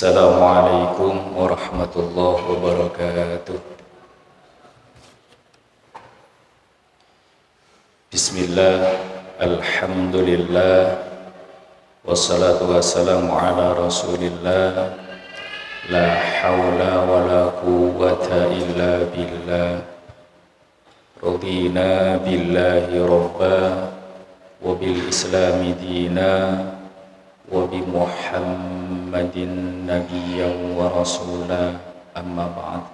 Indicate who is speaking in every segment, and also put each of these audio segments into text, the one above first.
Speaker 1: Assalamualaikum warahmatullahi wabarakatuh. Bismillah, alhamdulillah, wassalatu wassalamu ala rasulillah. La hawla wa la quwwata illa billah. Radina billahi rabba wa bil islami dina wa bi Muhammadin nabiyyan wa rasula, amma ba'd.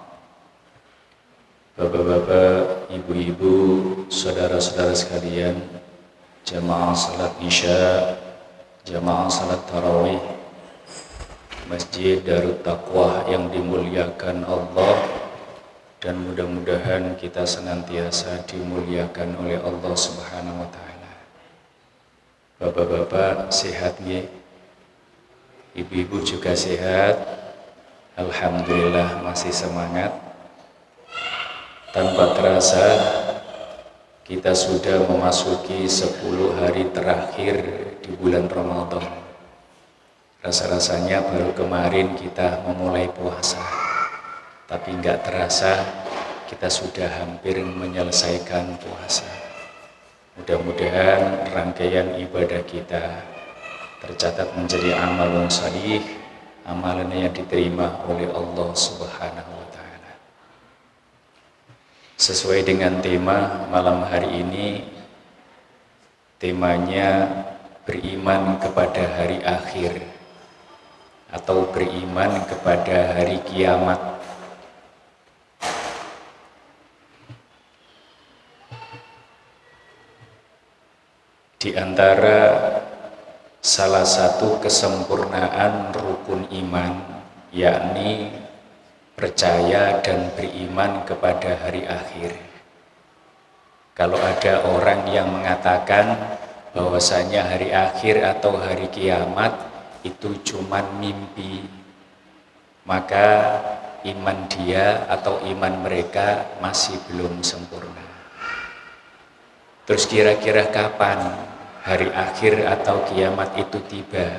Speaker 1: Bapak-bapak, ibu-ibu, saudara-saudara sekalian, jamaah salat isya, jamaah salat tarawih Masjid Darut Taqwa yang dimuliakan Allah, dan mudah-mudahan kita senantiasa dimuliakan oleh Allah Subhanahu wa taala. Bapak-bapak sehat nggih? Ibu-ibu juga sehat? Alhamdulillah masih semangat. Tanpa terasa kita sudah memasuki 10 hari terakhir di bulan Ramadan. Rasa-rasanya baru kemarin kita memulai puasa, tapi nggak terasa kita sudah hampir menyelesaikan puasa. Mudah-mudahan rangkaian ibadah kita tercatat menjadi amalan salih, amalan yang diterima oleh Allah Subhanahu wa taala. Sesuai dengan tema malam hari ini, temanya beriman kepada hari akhir atau beriman kepada hari kiamat. Di antara salah satu kesempurnaan rukun iman, yakni percaya dan beriman kepada hari akhir. Kalau ada orang yang mengatakan bahwasanya hari akhir atau hari kiamat itu cuma mimpi, maka iman dia atau iman mereka masih belum sempurna. Terus kira-kira kapan hari akhir atau kiamat itu tiba?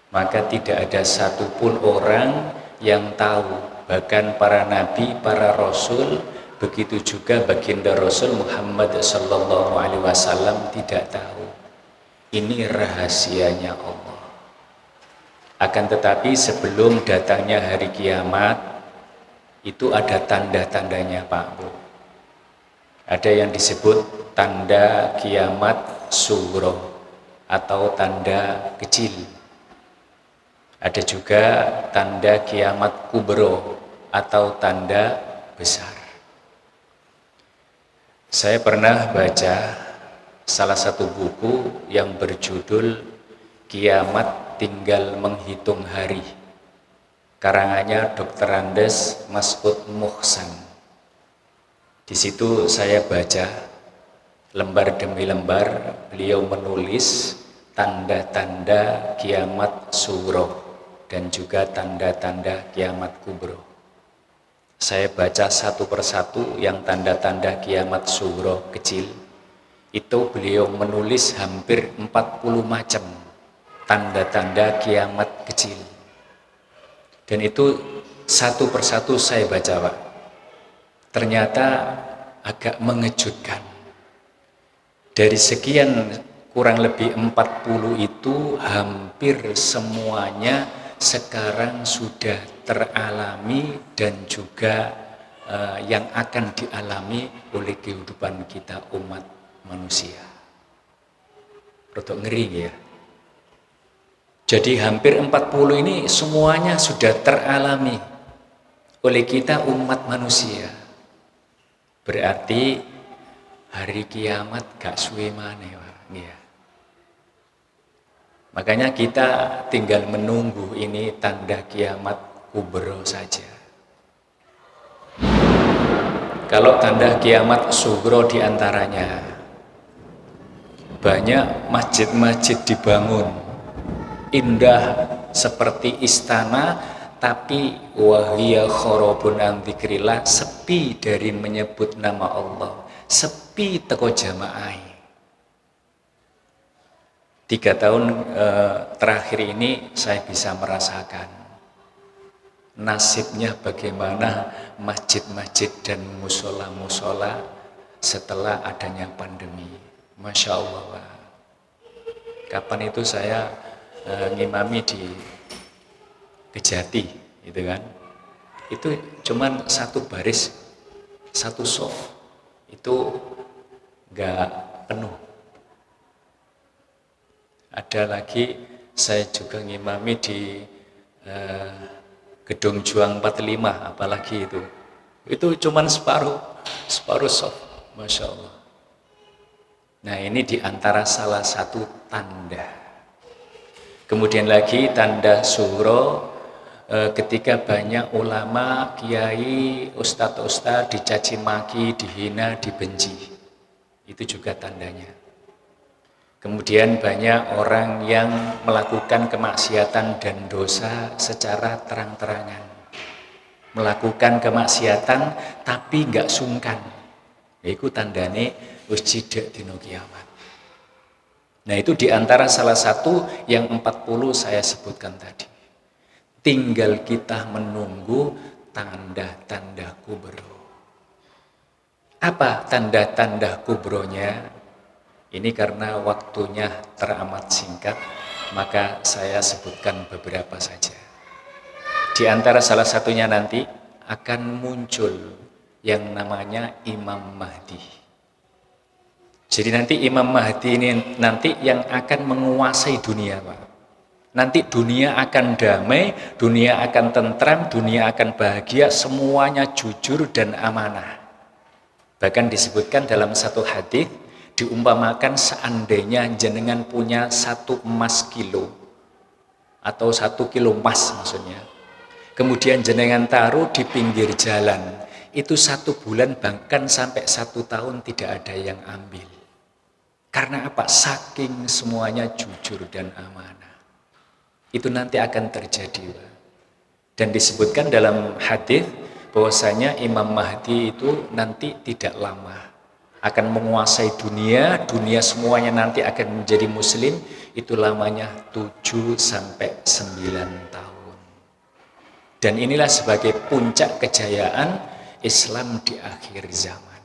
Speaker 1: Maka tidak ada satupun orang yang tahu, bahkan para nabi, para rasul, begitu juga baginda Rasul Muhammad sallallahu alaihi wasallam tidak tahu. Ini rahasianya Allah. Akan tetapi sebelum datangnya hari kiamat itu ada tanda-tandanya, Pak Bu. Ada yang disebut tanda kiamat sugro atau tanda kecil. Ada juga tanda kiamat kubro atau tanda besar. Saya pernah baca salah satu buku yang berjudul Kiamat Tinggal Menghitung Hari, karangannya Dr. Andes Mas'ud Muhsan. Di situ saya baca lembar demi lembar beliau menulis tanda-tanda kiamat sugro dan juga tanda-tanda kiamat kubro. Saya baca satu persatu yang tanda-tanda kiamat sugro kecil. Itu beliau menulis hampir 40 macam tanda-tanda kiamat kecil. Dan itu satu persatu saya baca, Pak. Ternyata agak mengejutkan. Dari sekian kurang lebih 40 itu hampir semuanya sekarang sudah teralami dan juga yang akan dialami oleh kehidupan kita umat manusia. Rodok ngeri ya. Jadi hampir 40 ini semuanya sudah teralami oleh kita umat manusia. Berarti hari kiamat gak suwe maneh, ya. Makanya kita tinggal menunggu ini tanda kiamat kubro saja. Kalau tanda kiamat sugro diantaranya banyak masjid-masjid dibangun indah seperti istana, tapi wahia kharabun an dzikrillah, sepi dari menyebut nama Allah, sepi teko jamaah. 3 tahun terakhir ini saya bisa merasakan nasibnya bagaimana masjid-masjid dan musola-musola setelah adanya pandemi. Masya Allah, Pak. Kapan itu saya ngimami di Kejati, gitu kan? Itu cuman satu baris, satu soft, itu nggak penuh. Ada lagi saya juga ngimami di Gedung Juang 45, apalagi itu cuman separuh soft, Masya Allah. Nah, ini diantara salah satu tanda. Kemudian lagi tanda suhro, ketika banyak ulama, kiai, ustadz dicaci maki, dihina, dibenci. Itu juga tandanya. Kemudian banyak orang yang melakukan kemaksiatan dan dosa secara terang-terangan. Melakukan kemaksiatan tapi nggak sungkan. Itu tandane wis cidek dina kiamat. Nah, itu diantara salah satu yang 40 saya sebutkan tadi. Tinggal kita menunggu tanda-tanda kubro. Apa tanda-tanda kubronya? Ini karena waktunya teramat singkat, maka saya sebutkan beberapa saja. Di antara salah satunya nanti akan muncul yang namanya Imam Mahdi. Jadi nanti Imam Mahdi ini nanti yang akan menguasai dunia, Pak. Nanti dunia akan damai, dunia akan tentram, dunia akan bahagia, semuanya jujur dan amanah. Bahkan disebutkan dalam satu hadis, diumpamakan seandainya jenengan punya 1 emas kilo atau 1 kilo emas maksudnya, kemudian jenengan taruh di pinggir jalan, itu 1 bulan bahkan sampai 1 tahun tidak ada yang ambil. Karena apa? Saking semuanya jujur dan amanah. Itu nanti akan terjadi, Pak. Dan disebutkan dalam hadis bahwasanya Imam Mahdi itu nanti tidak lama akan menguasai dunia semuanya nanti akan menjadi muslim, itu lamanya 7 sampai 9 tahun. Dan inilah sebagai puncak kejayaan Islam di akhir zaman.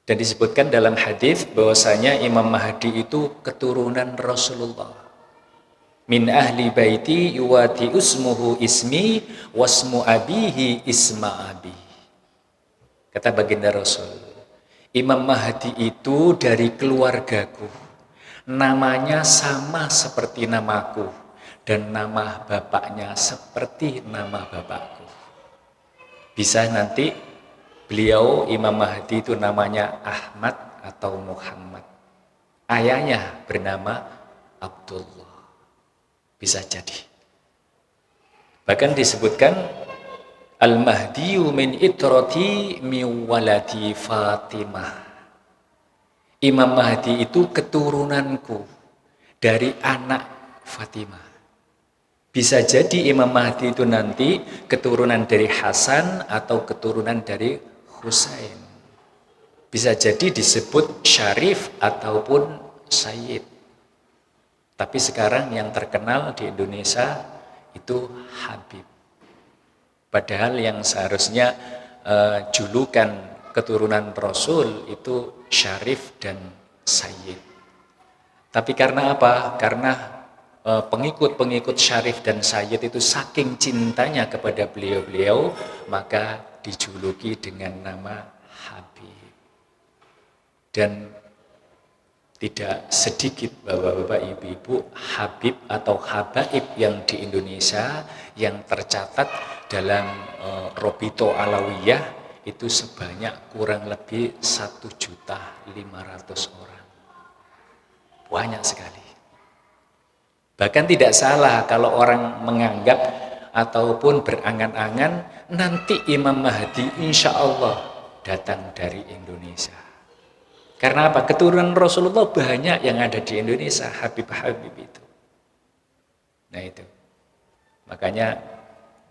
Speaker 1: Dan disebutkan dalam hadis bahwasanya Imam Mahdi itu keturunan Rasulullah. Min ahli baiti yuwati usmuhu ismi wasmu abihi isma abi. Kata baginda Rasul, Imam Mahdi itu dari keluargaku, namanya sama seperti namaku, dan nama bapaknya seperti nama bapakku. Bisa nanti beliau Imam Mahdi itu namanya Ahmad atau Muhammad. Ayahnya bernama Abdullah. Bisa jadi. Bahkan disebutkan Al-Mahdiyu min itrati min waladi Fatimah. Imam Mahdi itu keturunanku dari anak Fatimah. Bisa jadi Imam Mahdi itu nanti keturunan dari Hasan atau keturunan dari Husain. Bisa jadi disebut Syarif ataupun Sayyid. Tapi sekarang yang terkenal di Indonesia itu Habib. Padahal yang seharusnya julukan keturunan Rasul itu Syarif dan Sayyid. Tapi karena apa? Karena pengikut-pengikut Syarif dan Sayyid itu saking cintanya kepada beliau-beliau, maka dijuluki dengan nama Habib. Dan tidak sedikit bapak-bapak, ibu-ibu, Habib atau Habaib yang di Indonesia yang tercatat dalam Robito Alawiyah itu sebanyak kurang lebih 1.500.000 orang. Banyak sekali. Bahkan tidak salah kalau orang menganggap ataupun berangan-angan nanti Imam Mahdi insya Allah datang dari Indonesia. Karena apa? Keturunan Rasulullah banyak yang ada di Indonesia, Habib-Habib itu. Nah itu. Makanya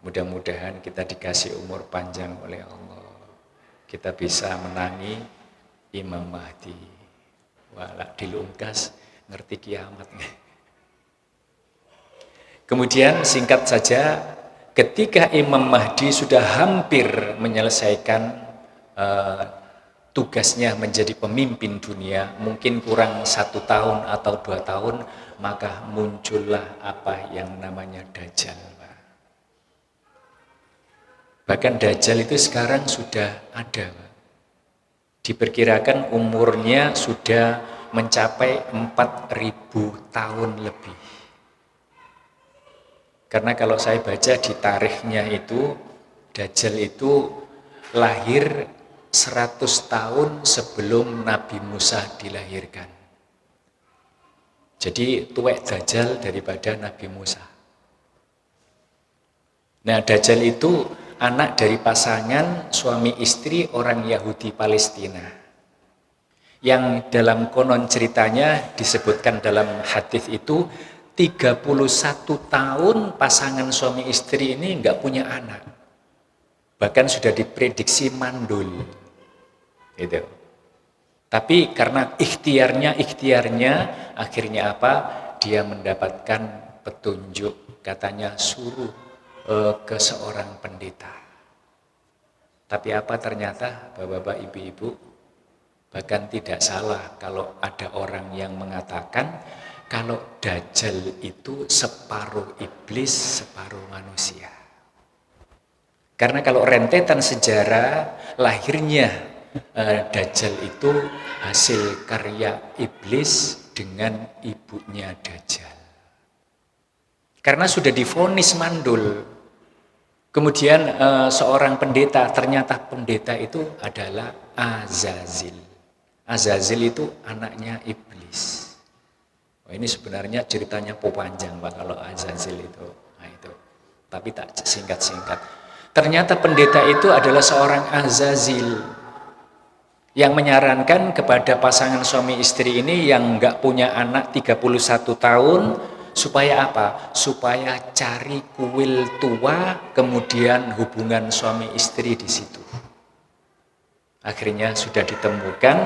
Speaker 1: mudah-mudahan kita dikasih umur panjang oleh Allah. Kita bisa menangi Imam Mahdi. Walau dilungkas ngerti kiamat. Kemudian singkat saja, ketika Imam Mahdi sudah hampir menyelesaikan tugasnya menjadi pemimpin dunia, mungkin kurang 1 tahun atau 2 tahun, maka muncullah apa yang namanya Dajjal. Bahkan Dajjal itu sekarang sudah ada. Diperkirakan umurnya sudah mencapai 4.000 tahun lebih. Karena kalau saya baca di tarikhnya itu, Dajjal itu lahir 100 tahun sebelum Nabi Musa dilahirkan. Jadi tuwek Dajjal daripada Nabi Musa. Nah, Dajjal itu anak dari pasangan suami istri orang Yahudi Palestina. Yang dalam konon ceritanya disebutkan dalam hadis itu 31 tahun pasangan suami istri ini enggak punya anak. Bahkan sudah diprediksi mandul. Gitu. Tapi karena ikhtiarnya akhirnya apa? Dia mendapatkan petunjuk, katanya suruh ke seorang pendeta. Tapi apa ternyata Bapak-bapak, Ibu-ibu, bahkan tidak salah kalau ada orang yang mengatakan kalau Dajjal itu separuh iblis, separuh manusia. Karena kalau rentetan sejarah lahirnya Dajjal itu hasil karya iblis dengan ibunya Dajjal. Karena sudah divonis mandul. Kemudian seorang pendeta, ternyata pendeta itu adalah Azazil. Azazil itu anaknya iblis. Oh, ini sebenarnya ceritanya panjang Pak kalau Azazil itu. Nah, itu. Tapi tak singkat-singkat. Ternyata pendeta itu adalah seorang Azazil yang menyarankan kepada pasangan suami istri ini yang enggak punya anak 31 tahun supaya apa? Supaya cari kuil tua, kemudian hubungan suami istri di situ. Akhirnya sudah ditemukan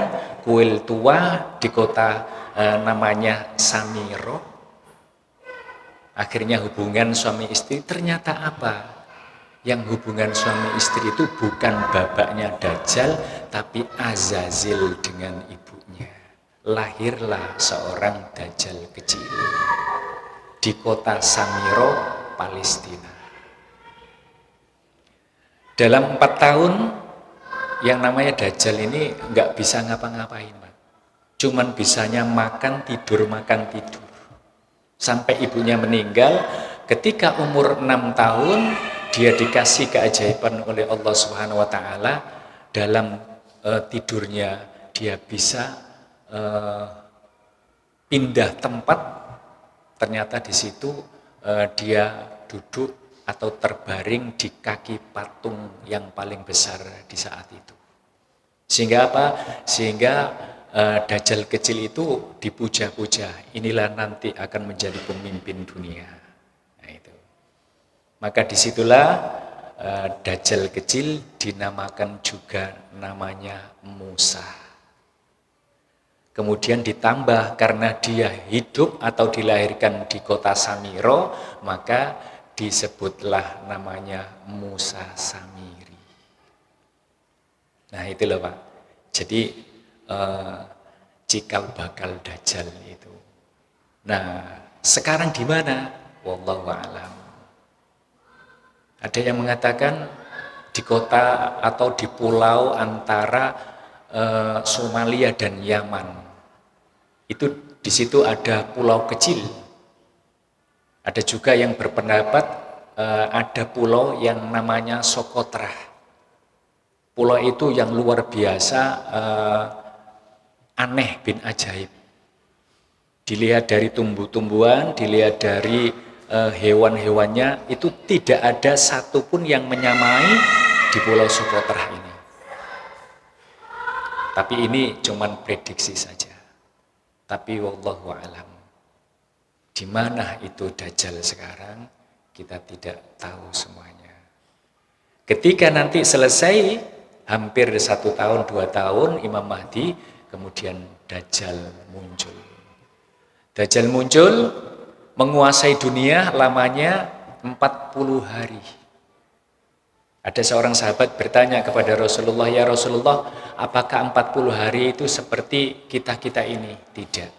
Speaker 1: kuil tua di kota namanya Samiro. Akhirnya hubungan suami istri ternyata apa? Yang hubungan suami istri itu bukan bapaknya Dajjal, tapi Azazil dengan ibunya. Lahirlah seorang Dajjal kecil di kota Samiro, Palestina. Dalam 4 tahun yang namanya Dajjal ini nggak bisa ngapa-ngapain, Pak. Cuman bisanya makan tidur. Sampai ibunya meninggal, ketika umur 6 tahun, dia dikasih keajaiban oleh Allah Subhanahu wa taala. Dalam tidurnya dia bisa pindah tempat. Ternyata di situ dia duduk atau terbaring di kaki patung yang paling besar di saat itu. Sehingga apa? Sehingga Dajjal kecil itu dipuja-puja. Inilah nanti akan menjadi pemimpin dunia. Nah, itu. Maka disitulah Dajjal kecil dinamakan juga namanya Musa. Kemudian ditambah karena dia hidup atau dilahirkan di kota Samiro, maka disebutlah namanya Musa Samiri. Nah, itu loh Pak. Jadi cikal bakal Dajjal itu. Nah, sekarang di mana? Wallahu a'lam. Ada yang mengatakan di kota atau di pulau antara Somalia dan Yaman. Itu di situ ada pulau kecil. Ada juga yang berpendapat ada pulau yang namanya Sokotra. Pulau itu yang luar biasa aneh bin ajaib. Dilihat dari tumbuh-tumbuhan, dilihat dari hewan-hewannya, itu tidak ada satupun yang menyamai di Pulau Sokotra ini. Tapi ini cuman prediksi saja. Tapi wallahu a'lam. Di mana itu Dajjal sekarang, kita tidak tahu semuanya. Ketika nanti selesai, hampir 1 tahun, 2 tahun, Imam Mahdi, kemudian Dajjal muncul. Dajjal muncul, menguasai dunia lamanya 40 hari. Ada seorang sahabat bertanya kepada Rasulullah, "Ya Rasulullah, apakah 40 hari itu seperti kita-kita ini?" Tidak.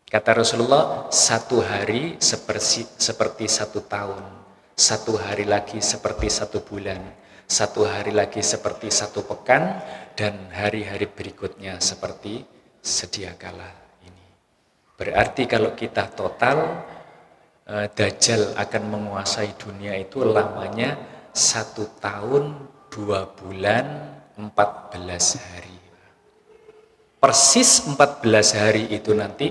Speaker 1: Kata Rasulullah, 1 hari seperti 1 tahun, 1 hari lagi seperti 1 bulan, 1 hari lagi seperti 1 pekan, dan hari-hari berikutnya seperti sedia kala ini. Berarti kalau kita total, Dajjal akan menguasai dunia itu lamanya 1 tahun, 2 bulan, 14 hari. Persis 14 hari itu nanti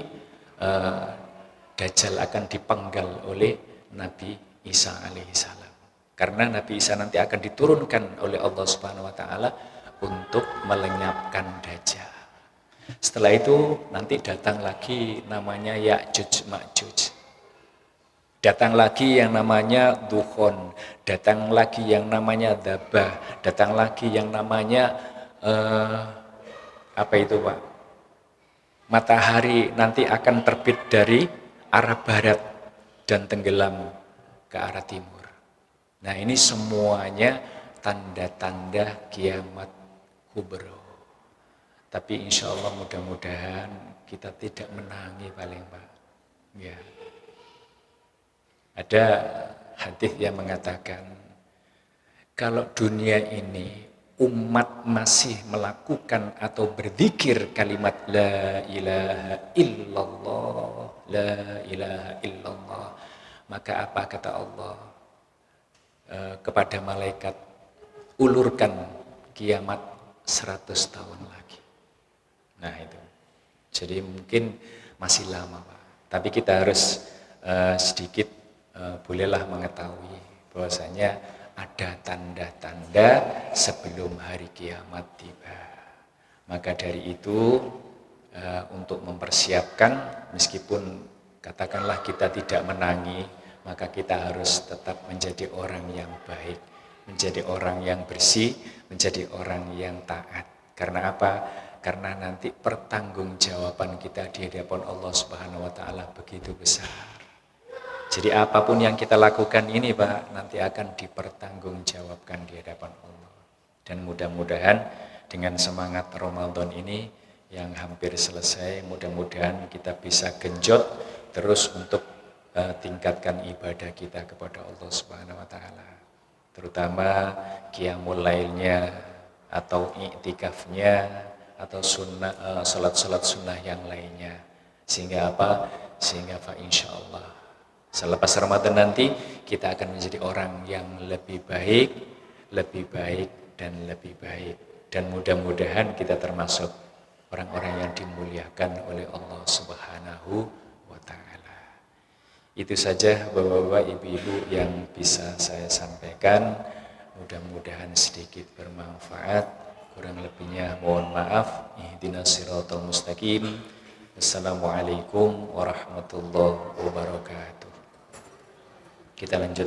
Speaker 1: Dajjal akan dipenggal oleh Nabi Isa alaihissalam. Karena Nabi Isa nanti akan diturunkan oleh Allah Subhanahu wa taala untuk melenyapkan Dajjal. Setelah itu nanti datang lagi namanya Ya'juj Ma'juj. Datang lagi yang namanya Dukhon, datang lagi yang namanya Dabah, datang lagi yang namanya apa itu Pak? Matahari nanti akan terbit dari arah barat dan tenggelam ke arah timur. Nah, ini semuanya tanda-tanda kiamat kubro. Tapi insya Allah mudah-mudahan kita tidak menangi paling Pak. Ya. Ada hadis yang mengatakan kalau dunia ini umat masih melakukan atau berzikir kalimat la ilaha illallah, la ilaha illallah, maka apa kata Allah kepada malaikat, ulurkan kiamat 100 tahun lagi. Nah itu, jadi mungkin masih lama Pak, tapi kita harus sedikit bolehlah mengetahui bahwasanya ada tanda-tanda sebelum hari kiamat tiba. Maka dari itu untuk mempersiapkan, meskipun katakanlah kita tidak menangi, maka kita harus tetap menjadi orang yang baik, menjadi orang yang bersih, menjadi orang yang taat. Karena apa? Karena nanti pertanggungjawaban kita di hadapan Allah Subhanahu wa taala begitu besar. Jadi apapun yang kita lakukan ini Pak, nanti akan dipertanggungjawabkan di hadapan Allah. Dan mudah-mudahan dengan semangat Ramadan ini yang hampir selesai, mudah-mudahan kita bisa genjot terus untuk tingkatkan ibadah kita kepada Allah Subhanahu wa taala. Terutama qiyamul lailnya atau i'tikafnya atau sunnah, salat-salat sunnah yang lainnya. Sehingga apa? Sehingga fa insyaallah selepas Ramadan nanti kita akan menjadi orang yang lebih baik, dan lebih baik. Dan mudah-mudahan kita termasuk orang-orang yang dimuliakan oleh Allah Subhanahu wa taala. Itu saja Bapak-bapak, Ibu-ibu yang bisa saya sampaikan. Mudah-mudahan sedikit bermanfaat. Kurang lebihnya mohon maaf. Ihdinas siratal mustaqim. Assalamualaikum warahmatullahi wabarakatuh. Kita lanjut.